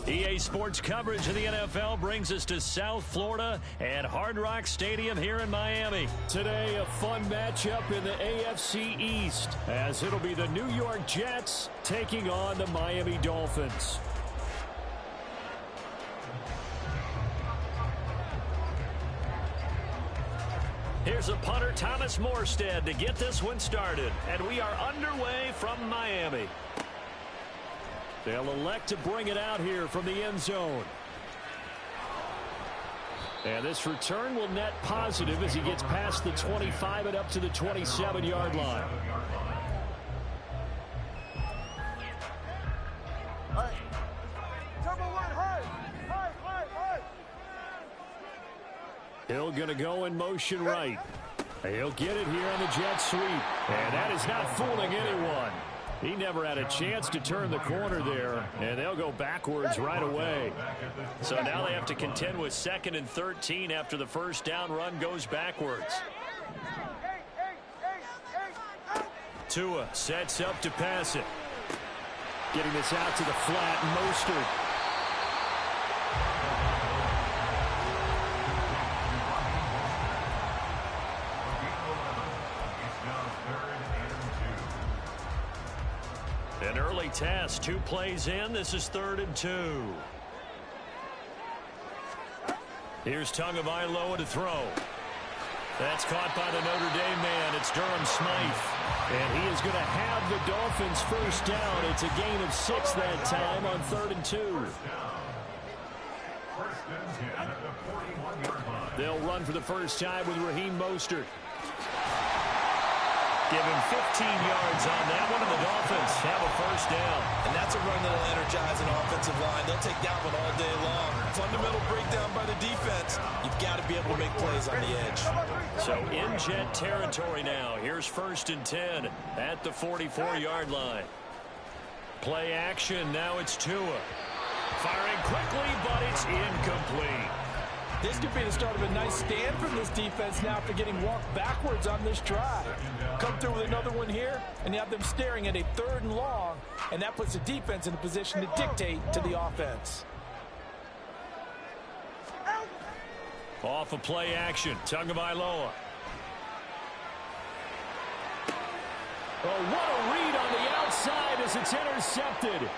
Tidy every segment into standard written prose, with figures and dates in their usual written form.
EA Sports coverage of the NFL brings us to South Florida and Hard Rock Stadium here in Miami. Today, a fun matchup in the AFC East, as it'll be the New York Jets taking on the Miami Dolphins. Here's a punter, Thomas Morstead, to get this one started. And we are underway from Miami. They'll elect to bring it out here from the end zone. And this return will net positive as he gets past the 25 and up to the 27-yard line. Hill going to go in motion right. He'll get it here on the jet sweep. And that is not fooling anyone. He never had a chance to turn the corner there, and they'll go backwards right away. So now they have to contend with 2nd and 13 after the first down run goes backwards. Tua sets up to pass it. Getting this out to the flat, Mostert. An early task, 2 plays in. This is 3rd and 2. Here's Tagovailoa to throw. That's caught by the Notre Dame man. It's Durham Smythe. And he is going to have the Dolphins first down. It's a gain of 6 that time on 3rd and 2. They'll run for the first time with Raheem Mostert. Give him 15 yards on that one, and the Dolphins have a first down. And that's a run that'll energize an offensive line. They'll take that one all day long. Fundamental breakdown by the defense. You've got to be able to make plays on the edge. So in jet territory now. Here's 1st and 10 at the 44-yard line. Play action. Now it's Tua. Firing quickly, but it's incomplete. This could be the start of a nice stand from this defense now after getting walked backwards on this drive. Come through with another one here, and you have them staring at a 3rd and long, and that puts the defense in a position to dictate to the offense. Off of play action, Tagovailoa. Oh, what a read on the outside as it's intercepted.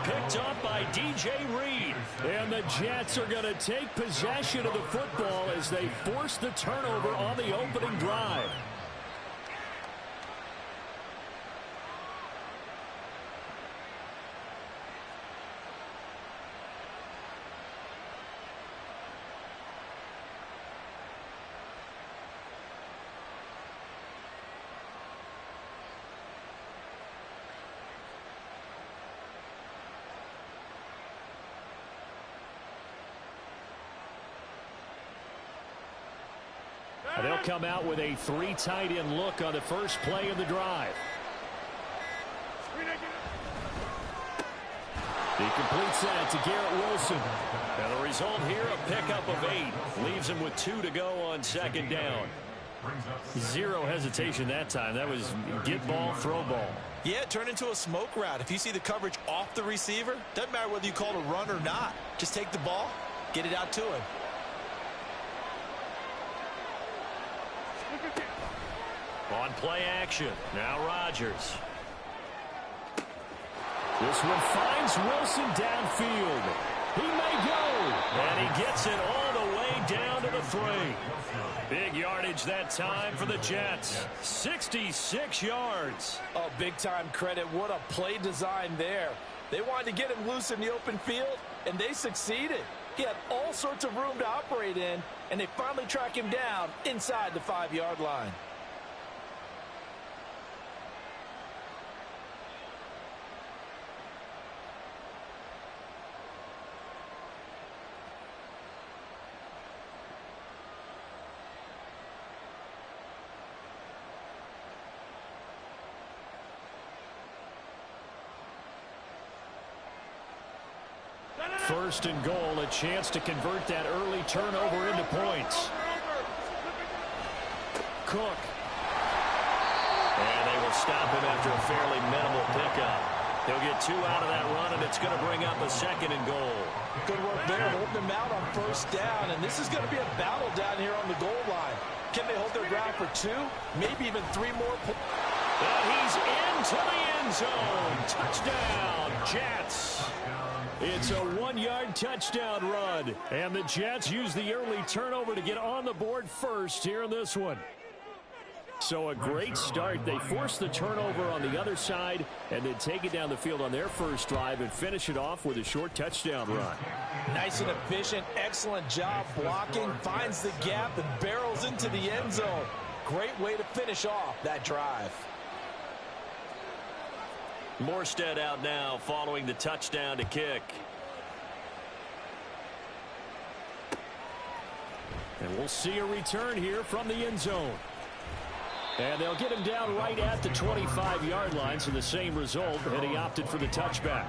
Picked up by DJ Reed. And the Jets are going to take possession of the football as they force the turnover on the opening drive. They'll come out with a 3 tight end look on the first play of the drive. He completes that to Garrett Wilson. And the result here, a pickup of 8. Leaves him with 2 to go on 2nd down. 0 hesitation that time. That was get ball, throw ball. Yeah, it turned into a smoke route. If you see the coverage off the receiver, doesn't matter whether you call it a run or not. Just take the ball, get it out to him. On play action, now Rodgers. This one finds Wilson downfield. He may go. And he gets it all the way down to the 3. Big yardage that time for the Jets. 66 yards. Oh, big-time credit. What a play design there. They wanted to get him loose in the open field, and they succeeded. He had all sorts of room to operate in, and they finally track him down inside the 5-yard line. First and goal, a chance to convert that early turnover into points. Cook. And they will stop him after a fairly minimal pickup. He'll get 2 out of that run, and it's going to bring up a 2nd and goal. Good work there, holding them out on 1st down, and this is going to be a battle down here on the goal line. Can they hold their ground for 2, maybe even 3 more? And he's into the end zone. Touchdown, Jets. It's a 1-yard touchdown run, and the Jets use the early turnover to get on the board first here in this one. So a great start. They force the turnover on the other side and then take it down the field on their first drive and finish it off with a short touchdown run. Nice and efficient, excellent job blocking, finds the gap and barrels into the end zone. Great way to finish off that drive. Morstead out now following the touchdown to kick. And we'll see a return here from the end zone. And they'll get him down right at the 25-yard line, so the same result, and he opted for the touchback.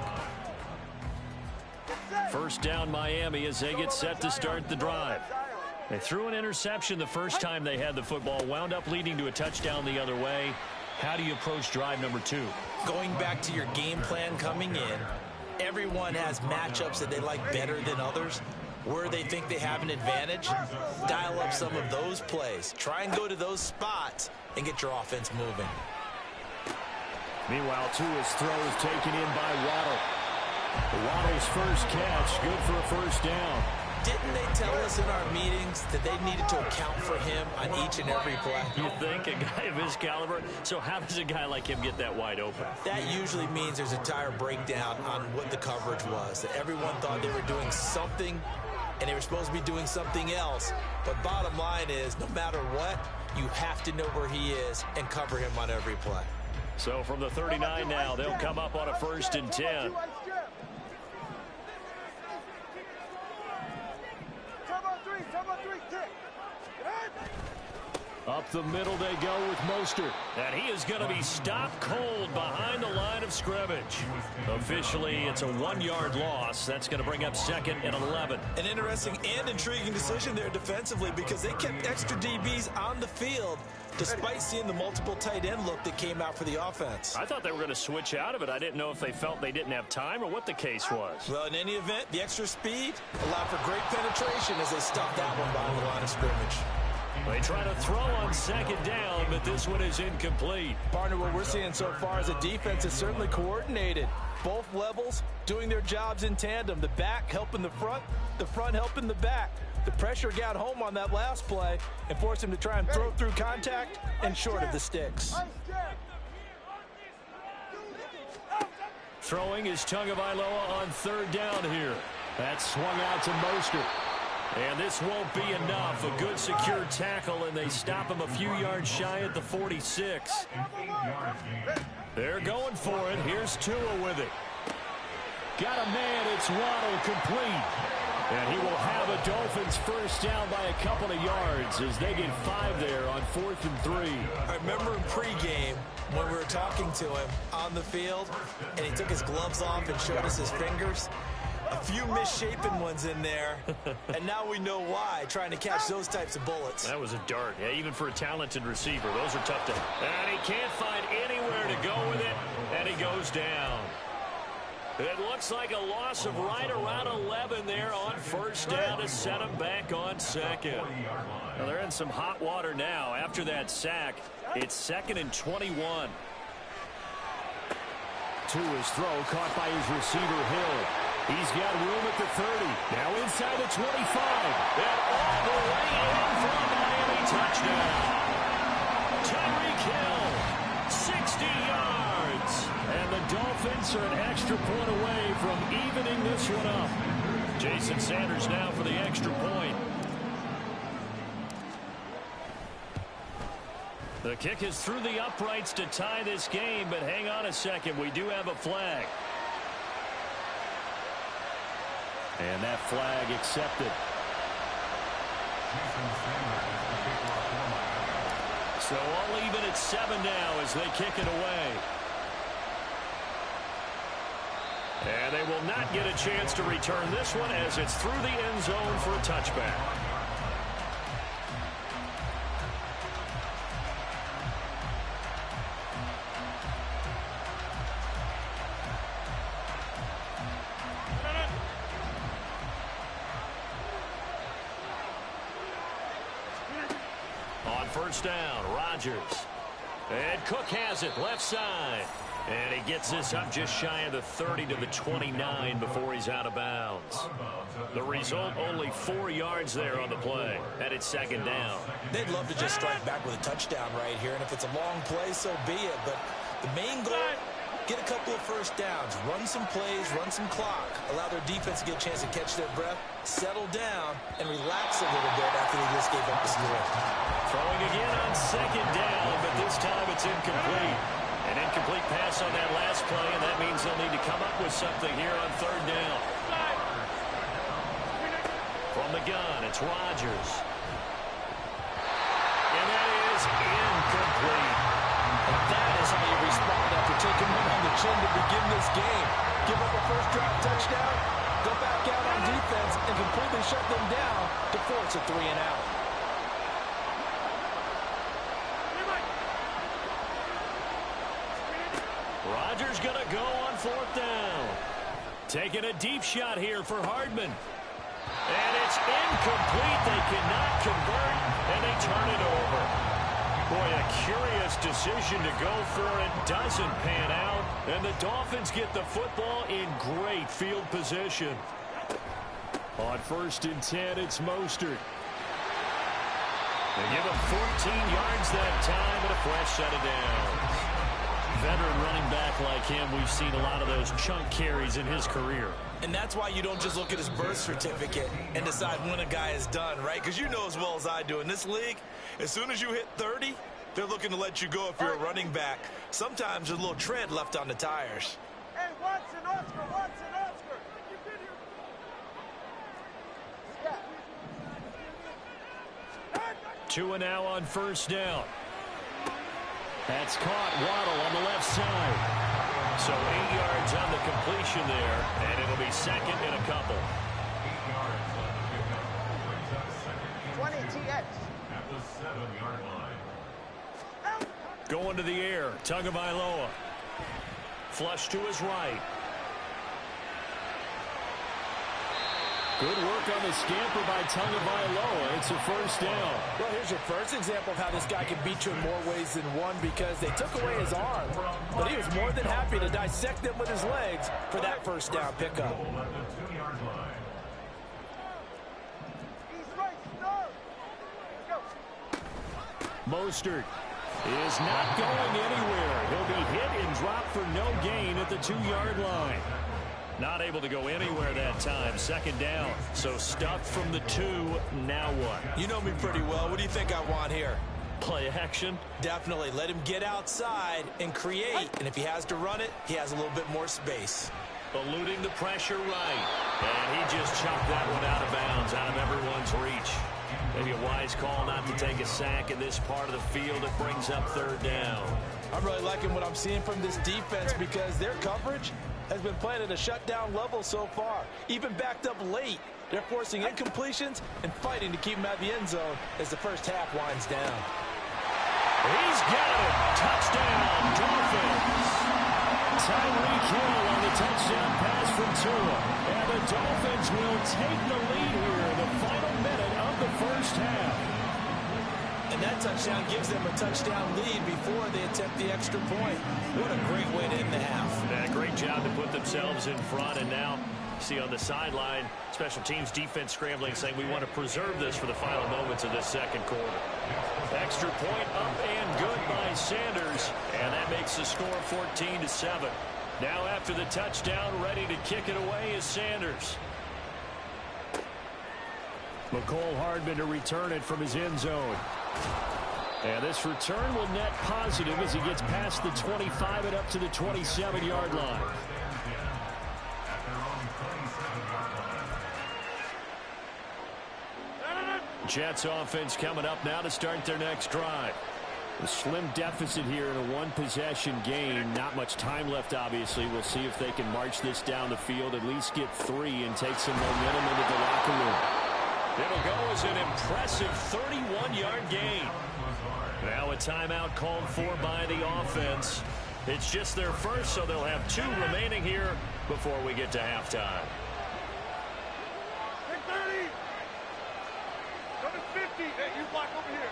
First down Miami as they get set to start the drive. They threw an interception the first time they had the football, wound up leading to a touchdown the other way. How do you approach drive number 2? Going back to your game plan coming in, everyone has matchups that they like better than others. Where they think they have an advantage, dial up some of those plays. Try and go to those spots and get your offense moving. Meanwhile, Tua's throw is taken in by Waddle. Waddle's first catch, good for a first down. Didn't they tell us in our meetings that they needed to account for him on each and every play? You think, a guy of his caliber? So how does a guy like him get that wide open? That usually means there's a tire breakdown on what the coverage was. That everyone thought they were doing something and they were supposed to be doing something else. But bottom line is, no matter what, you have to know where he is and cover him on every play. So from the 39 now, they'll come up on a 1st and 10. Up the middle they go with Mostert. And he is going to be stopped cold behind the line of scrimmage. Officially, it's a 1-yard loss. That's going to bring up 2nd and 11. An interesting and intriguing decision there defensively because they kept extra DBs on the field despite seeing the multiple tight end look that came out for the offense. I thought they were going to switch out of it. I didn't know if they felt they didn't have time or what the case was. Well, in any event, the extra speed allowed for great penetration as they stuffed that one behind the line of scrimmage. They try to throw on 2nd down, but this one is incomplete. Partner, what we're seeing so far as a defense is certainly coordinated. Both levels doing their jobs in tandem. The back helping the front helping the back. The pressure got home on that last play and forced him to try and throw through contact and short of the sticks. Throwing is Tagovailoa on 3rd down here. That swung out to Mostert. And this won't be enough. A good secure tackle, and they stop him a few yards shy at the 46. They're going for it. Here's Tua with it. Got a man. It's Waddle complete. And he will have a Dolphins first down by a couple of yards as they get 5 there on 4th and 3. I remember in pregame when we were talking to him on the field, and he took his gloves off and showed us his fingers. A few misshapen ones in there, and now we know why, trying to catch those types of bullets. That was a dart. Yeah, even for a talented receiver, those are tough to... And he can't find anywhere to go with it, and he goes down. It looks like a loss of right around 11 there on 1st down to set him back on 2nd. Well, they're in some hot water now. After that sack, it's 2nd and 21. Tua's throw caught by his receiver, Hill. He's got room at the 30. Now inside the 25. And all the way in for a Miami touchdown. Tyreek Hill, 60 yards. And the Dolphins are an extra point away from evening this one up. Jason Sanders now for the extra point. The kick is through the uprights to tie this game, but hang on a second. We do have a flag. And that flag accepted. So all even at 7 now as they kick it away. And they will not get a chance to return this one as it's through the end zone for a touchback. first down. Rodgers. And Cook has it left side. And he gets this up just shy of the 30 to the 29 before he's out of bounds. The result, only 4 yards there on the play. And it's second down. They'd love to just strike back with a touchdown right here. And if it's a long play, so be it. But the main goal, get a couple of first downs. Run some plays, run some clock. Allow their defense to get a chance to catch their breath, settle down, and relax a little bit after they just gave up the score. Throwing again on second down, but this time it's incomplete. An incomplete pass on that last play, and that means they'll need to come up with something here on third down. From the gun, it's Rodgers. And that is incomplete. And that is how you respond after taking one on the chin to begin this game. Give up a first drive touchdown, go back out on defense, and completely shut them down to force a 3-and-out. Rodgers going to go on fourth down. Taking a deep shot here for Hardman. And it's incomplete. They cannot convert, and they turn it over. Boy, a curious decision to go for it. Doesn't pan out, and the Dolphins get the football in great field position. On 1st and 10, it's Mostert. They give him 14 yards that time and a fresh set of downs. Veteran running back like him, we've seen a lot of those chunk carries in his career. And that's why you don't just look at his birth certificate and decide when a guy is done, right? Because you know as well as I do, in this league, as soon as you hit 30, they're looking to let you go if you're a running back. Sometimes there's a little tread left on the tires. Hey, Watson, Oscar. You've been here. Yeah. 2 and now on first down. That's caught. Waddle on the left side. So 8 yards on the completion there, and it'll be second and a couple. 20 TX. Going to the air. Tagovailoa. Flush to his right. Good work on the scamper by Tagovailoa. It's a first down. Well, here's your first example of how this guy can beat you in more ways than one, because they took away his arm. But he was more than happy to dissect them with his legs for that first down pickup. Mostert is not going anywhere. He'll be hit and dropped for no gain at the 2-yard line. Not able to go anywhere that time. Second down. So stuffed from the 2. Now what? You know me pretty well. What do you think I want here? Play action? Definitely. Let him get outside and create. And if he has to run it, he has a little bit more space. Eluding the pressure right. And he just chucked that one out of bounds, out of everyone's reach. Maybe a wise call not to take a sack in this part of the field. It brings up third down. I'm really liking what I'm seeing from this defense, because their coverage has been playing at a shutdown level so far. Even backed up late, they're forcing incompletions and fighting to keep them out of the end zone as the first half winds down. He's got it. Touchdown, Dolphins. Tyreek Hill on the touchdown pass from Tua. And the Dolphins will take the lead here in the final minute of the first half. And that touchdown gives them a touchdown lead before they attempt the extra point. What a great way to end the half. Yeah, great job to put themselves in front. And now, see on the sideline, special teams defense scrambling, saying we want to preserve this for the final moments of this second quarter. Extra point up and good by Sanders. And that makes the score 14-7. Now after the touchdown, ready to kick it away is Sanders. McCole Hardman to return it from his end zone. And this return will net positive as he gets past the 25 and up to the 27-yard line. Jets offense coming up now to start their next drive. A slim deficit here in a one-possession game. Not much time left, obviously. We'll see if they can march this down the field, at least get 3 and take some momentum into the locker room. It'll go as an impressive 31-yard gain. Now a timeout called for by the offense. It's just their first, so they'll have 2 remaining here before we get to halftime. 30. Number 50. Hey, you block over here.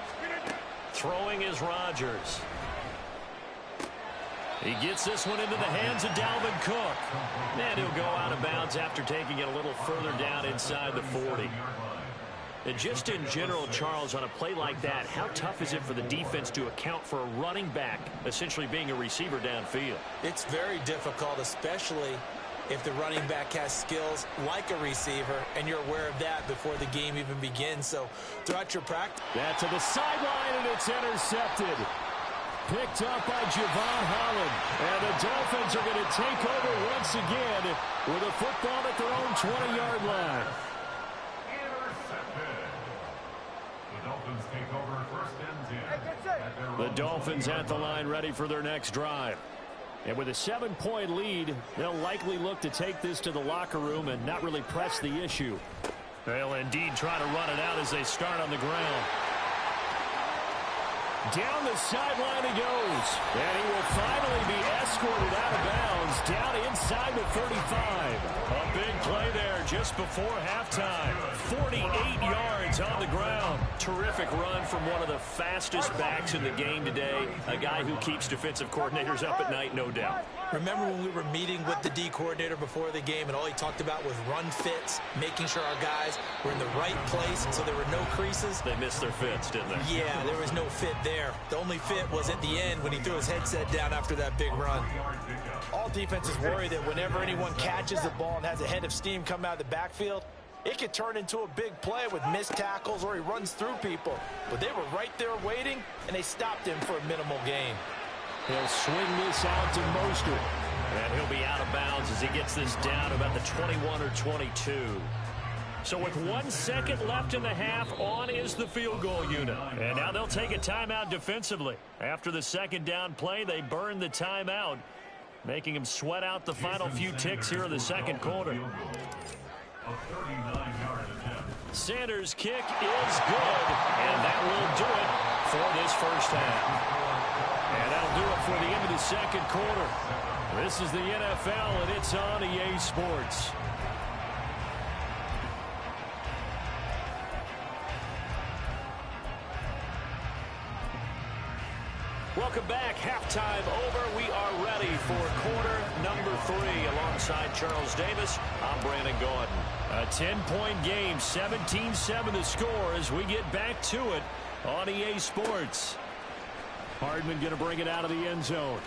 Throwing is Rodgers. He gets this one into the hands of Dalvin Cook. And he'll go out of bounds after taking it a little further down inside the 40. And just in general, Charles, on a play like that, how tough is it for the defense to account for a running back essentially being a receiver downfield? It's very difficult, especially if the running back has skills like a receiver, and you're aware of that before the game even begins. So throughout your practice. That to the sideline, and it's intercepted. Picked up by Javon Holland. And the Dolphins are going to take over once again with a football at their own 20-yard line. The Dolphins at the line ready for their next drive. And with a 7-point lead, they'll likely look to take this to the locker room and not really press the issue. They'll indeed try to run it out as they start on the ground. Down the sideline he goes. And he will finally be escorted out of bounds down inside the 35. A big play there just before halftime. 48 yards on the ground. Terrific run from one of the fastest backs in the game today. A guy who keeps defensive coordinators up at night, no doubt. Remember when we were meeting with the D coordinator before the game and all he talked about was run fits, making sure our guys were in the right place so there were no creases? They missed their fits, didn't they? Yeah, there was no fit there. The only fit was at the end when he threw his headset down after that big run. All defenses worry that whenever anyone catches the ball and has a head of steam come out of the backfield, it could turn into a big play with missed tackles or he runs through people. But they were right there waiting, and they stopped him for a minimal gain. He'll swing this out to Mostert. And he'll be out of bounds as he gets this down about the 21 or 22. So with 1 second left in the half, on is the field goal unit. And now they'll take a timeout defensively. After the second down play, they burn the timeout, making him sweat out the final few ticks here in the second quarter. Sanders' kick is good, and that will do it for this first half. And that'll do it for the end of the second quarter. This is the NFL, and it's on EA Sports. Welcome back. Halftime over. We are ready for quarter number 3. Alongside Charles Davis, I'm Brandon Gordon. A 10-point game, 17-7 the score as we get back to it on EA Sports. Hardman going to bring it out of the end zone.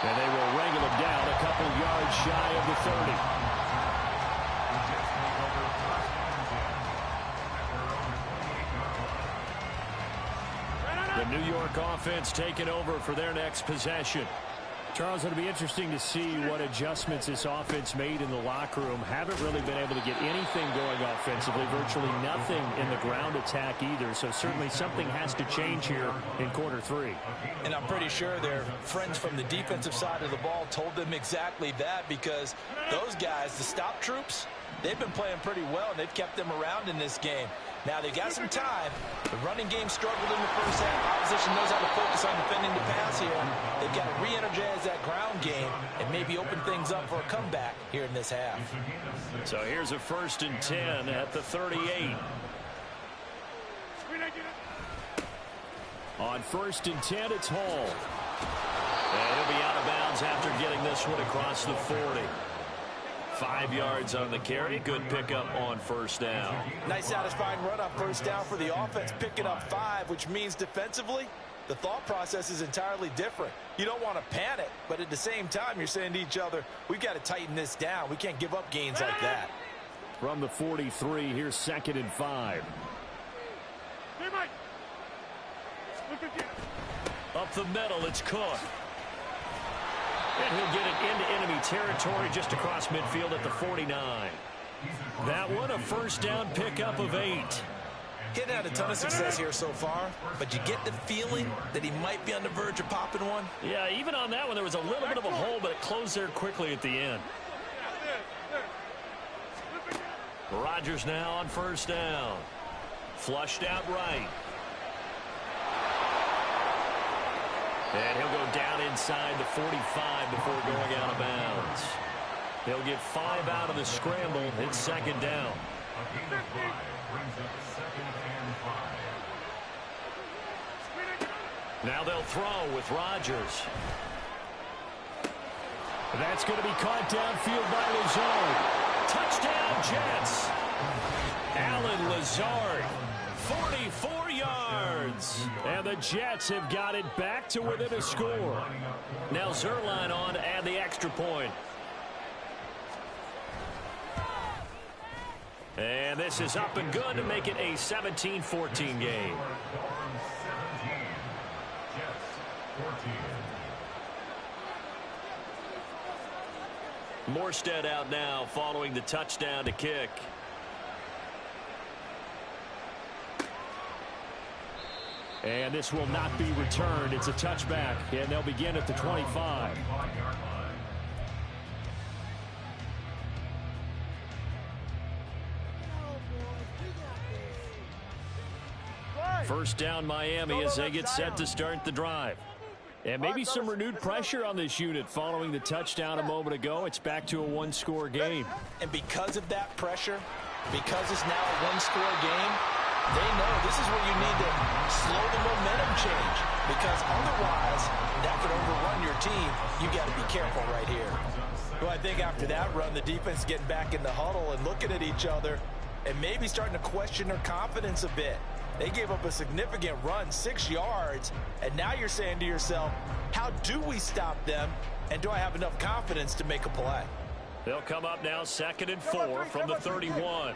And they will wrangle him down a couple yards shy of the 30. The New York offense taking over for their next possession. Charles, it'll be interesting to see what adjustments this offense made in the locker room. Haven't really been able to get anything going offensively. Virtually nothing in the ground attack either. So certainly something has to change here in quarter 3. And I'm pretty sure their friends from the defensive side of the ball told them exactly that, because those guys, the stop troops, they've been playing pretty well, and they've kept them around in this game. Now, they've got some time. The running game struggled in the first half. Opposition knows how to focus on defending the pass here. They've got to re-energize that ground game and maybe open things up for a comeback here in this half. So here's a 1st and 10 at the 38. On 1st and 10, it's Hall. And he'll be out of bounds after getting this one across the 40. 5 yards on the carry. Good pickup on 1st down. Nice satisfying run on 1st down for the offense, picking up 5, which means defensively, the thought process is entirely different. You don't want to panic, but at the same time, you're saying to each other, we've got to tighten this down. We can't give up gains like that. From the 43, here's 2nd and 5. Up the middle, it's Cook. And he'll get it into enemy territory just across midfield at the 49. That one, a 1st down pickup of 8. He hadn't had a ton of success here so far, but you get the feeling that he might be on the verge of popping one. Yeah, even on that one, there was a little bit of a hole, but it closed there quickly at the end. Rodgers now on 1st down. Flushed out right. And he'll go down inside the 45 before going out of bounds. He'll get 5 out of the scramble. It's 2nd down. Now they'll throw with Rodgers. That's going to be caught downfield by Lazard. Touchdown, Jets. Alan Lazard, 44 yards. And the Jets have got it back to within a score. Now Zerline on to add the extra point. And this is up and good to make it a 17-14 game. Morstead out now following the touchdown to kick. And this will not be returned. It's a touchback, and they'll begin at the 25. First down Miami as they get set to start the drive. And maybe some renewed pressure on this unit following the touchdown a moment ago. It's back to a one-score game. And because of that pressure, because it's now a one-score game, they know this is where you need to slow the momentum change. Because otherwise, that could overrun your team. You got to be careful right here. Well, I think after that run, the defense getting back in the huddle and looking at each other and maybe starting to question their confidence a bit. They gave up a significant run, 6 yards, and now you're saying to yourself, how do we stop them, and do I have enough confidence to make a play? They'll come up now 2nd and 4 from the 31.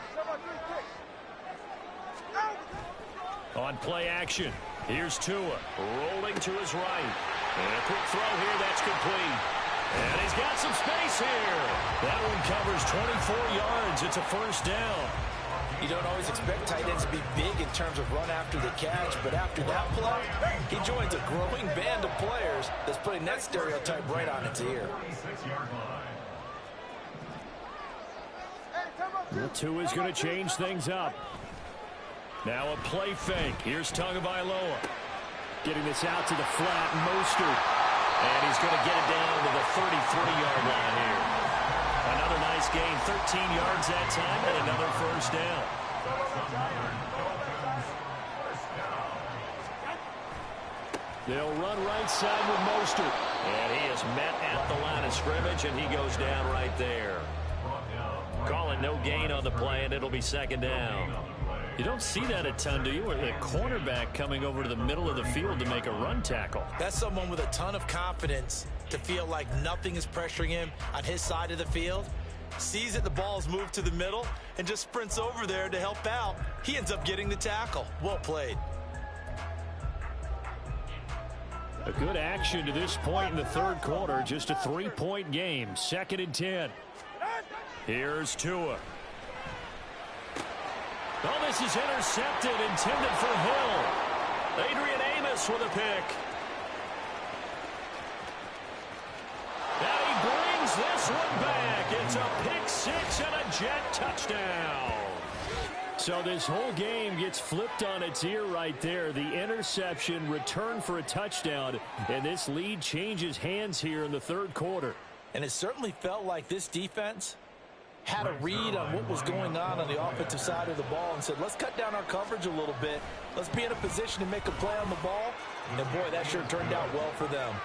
On play action, here's Tua, rolling to his right. And a quick throw here, that's complete. And he's got some space here. That one covers 24 yards. It's a first down. You don't always expect tight ends to be big in terms of run after the catch, but after that play, he joins a growing band of players that's putting that stereotype right on its ear. Tua is going to change things up. Now a play fake. Here's Tagovailoa. Getting this out to the flat, Mostert. And he's going to get it down to the 33-yard line here. Another nice gain, 13 yards that time, and another first down. They'll run right side with Mostert. And he is met at the line of scrimmage, and he goes down right there. Call it no gain on the play, and it'll be second down. You don't see that a ton, do you? Or the cornerback coming over to the middle of the field to make a run tackle. That's someone with a ton of confidence to feel like nothing is pressuring him on his side of the field. Sees that the ball's moved to the middle and just sprints over there to help out. He ends up getting the tackle. Well played. A good action to this point in the third quarter. Just a 3-point game. 2nd and 10. Here's Tua. Oh, this is intercepted, intended for Hill. Adrian Amos with a pick. And he brings this one back. It's a pick six and a Jet touchdown. So this whole game gets flipped on its ear right there. The interception, return for a touchdown, and this lead changes hands here in the third quarter. And it certainly felt like this defense had a read on what was going on the offensive side of the ball and said, let's cut down our coverage a little bit. Let's be in a position to make a play on the ball. And, boy, that sure turned out well for them.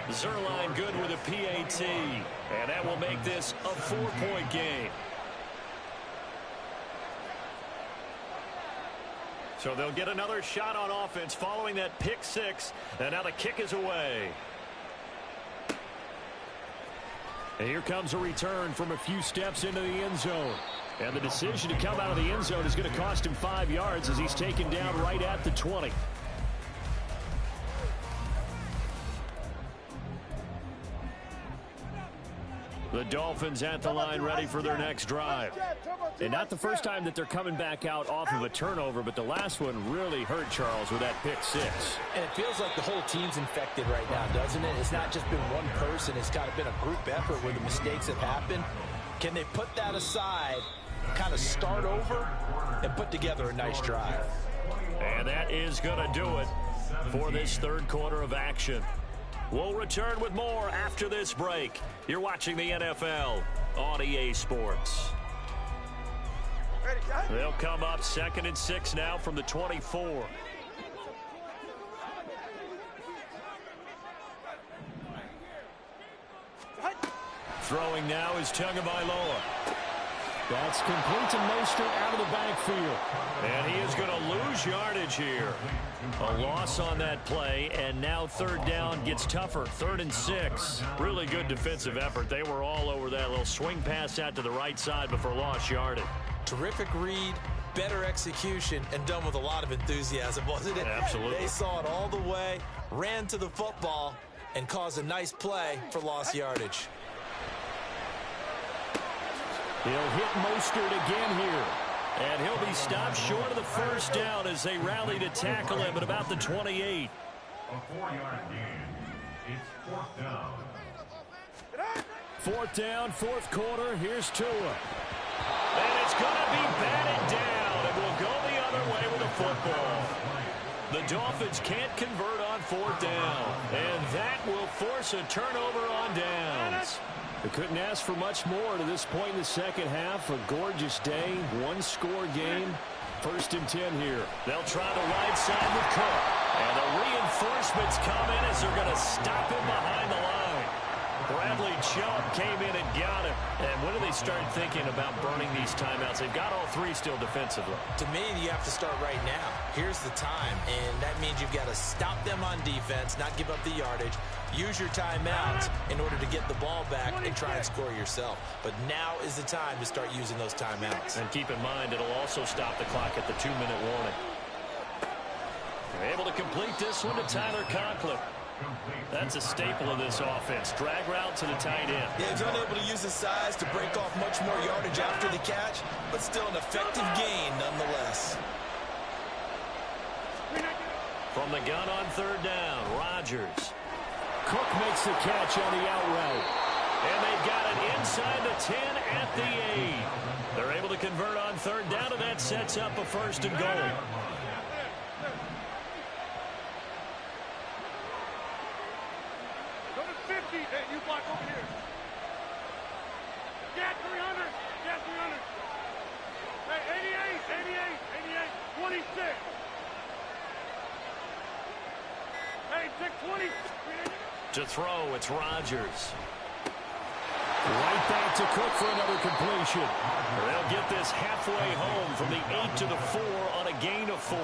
Zerline good with a PAT, and that will make this a 4-point game. So they'll get another shot on offense following that pick six, and now the kick is away. And here comes a return from a few steps into the end zone. And the decision to come out of the end zone is going to cost him 5 yards as he's taken down right at the 20. The Dolphins at the line ready for their next drive. And not the first time that they're coming back out off of a turnover, but the last one really hurt Charles with that pick six. And it feels like the whole team's infected right now, doesn't it? It's not just been one person. It's kind of been a group effort where the mistakes have happened. Can they put that aside, kind of start over, and put together a nice drive? And that is going to do it for this third quarter of action. We'll return with more after this break. You're watching the NFL on EA Sports. They'll come up 2nd and 6 now from the 24. Throwing now is Tagovailoa. That's complete to Mostert out of the backfield. And he is going to lose yardage here. A loss on that play, and now third down gets tougher. 3rd and 6. Really good defensive effort. They were all over that little swing pass out to the right side before lost yardage. Terrific read, better execution, and done with a lot of enthusiasm, wasn't it? Absolutely. They saw it all the way, ran to the football, and caused a nice play for lost yardage. He'll hit Mostert again here. And he'll be stopped short of the first down as they rally to tackle him at about the 28. A 4-yard gain. It's 4th down. 4th down, 4th quarter. Here's Tua. And it's going to be batted down. It will go the other way with the football. The Dolphins can't convert on 4th down. And that will force a turnover on downs. They couldn't ask for much more to this point in the second half. A gorgeous day, one-score game. 1st and 10 here. They'll try the right side with Cook. And the reinforcements come in as they're going to stop him behind the line. Bradley Chubb came in and got him. And when do they start thinking about burning these timeouts? They've got all 3 still defensively. To me, you have to start right now. Here's the time, and that means you've got to stop them on defense, not give up the yardage, use your timeouts in order to get the ball back and try and score yourself. But now is the time to start using those timeouts. And keep in mind, it'll also stop the clock at the 2-minute warning. They're able to complete this one to Tyler Conklin. That's a staple of this offense. Drag route to the tight end. Yeah, he's unable to use his size to break off much more yardage after the catch, but still an effective gain nonetheless. From the gun on 3rd down, Rodgers. Cook makes the catch on the out route. And they've got it inside the 10 at the 8. They're able to convert on 3rd down, and that sets up a 1st and goal. Go to 50. Hey, you block over here. Get 300. Get 300. Hey, 88. 26. Hey, take 20. To throw, it's Rodgers. Right back to Cook for another completion. They'll get this halfway home from the 8 to the 4 on a gain of 4.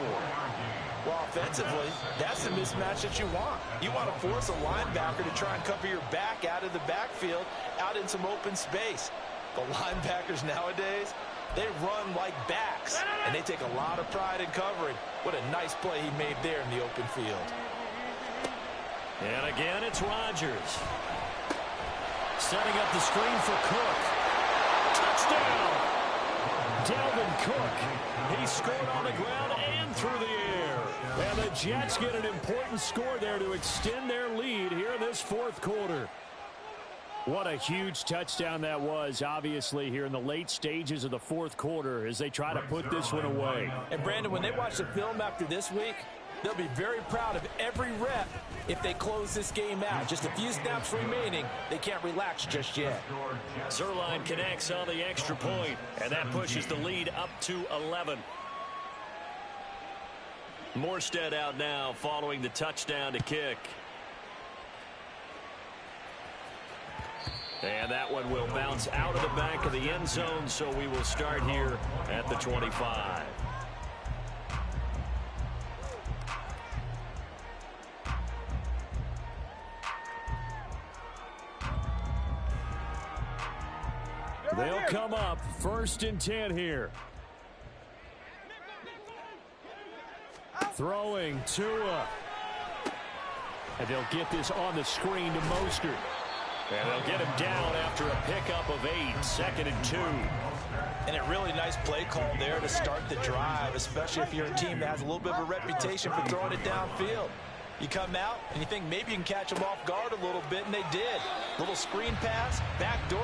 Well, offensively, that's the mismatch that you want. You want to force a linebacker to try and cover your back out of the backfield, out in some open space. The linebackers nowadays, they run like backs, and they take a lot of pride in covering. What a nice play he made there in the open field. And again, it's Rodgers. Setting up the screen for Cook. Touchdown! Dalvin Cook. He scored on the ground and through the air. And the Jets get an important score there to extend their lead here in this 4th quarter. What a huge touchdown that was, obviously, here in the late stages of the 4th quarter as they try to put this one away. And, Brandon, when they watch the film after this week, they'll be very proud of every rep if they close this game out. Just a few snaps remaining. They can't relax just yet. Zerline connects on the extra point, and that pushes the lead up to 11. Morstead out now following the touchdown to kick. And that one will bounce out of the back of the end zone, so we will start here at the 25. They'll come up 1st and 10 here. Throwing Tua. And they'll get this on the screen to Mostert. And they'll get him down after a pickup of 8, 2nd and 2. And a really nice play call there to start the drive, especially if you're a team that has a little bit of a reputation for throwing it downfield. You come out and you think maybe you can catch them off guard a little bit, and they did. Little screen pass, back door,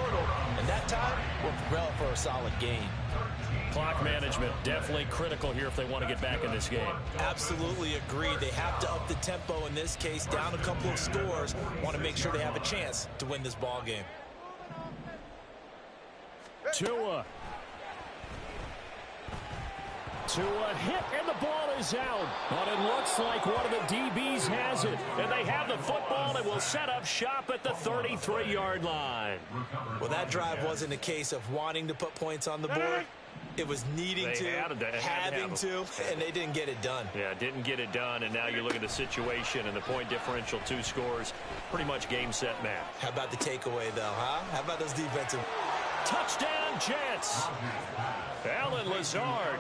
and that time went for a solid gain. Clock management definitely critical here if they want to get back in this game. Absolutely agreed. They have to up the tempo in this case, down a couple of scores. Want to make sure they have a chance to win this ball game. Tua hit, and the ball is out. But it looks like one of the DBs has it, and they have the football and will set up shop at the 33-yard line. Well, that drive wasn't a case of wanting to put points on the board. It was needing having to, and they didn't get it done. Yeah, didn't get it done, and now you look at the situation and the point differential, 2 scores, pretty much game, set, match. How about the takeaway, though, huh? How about those defensive? Touchdown, Jets. Allen Lazard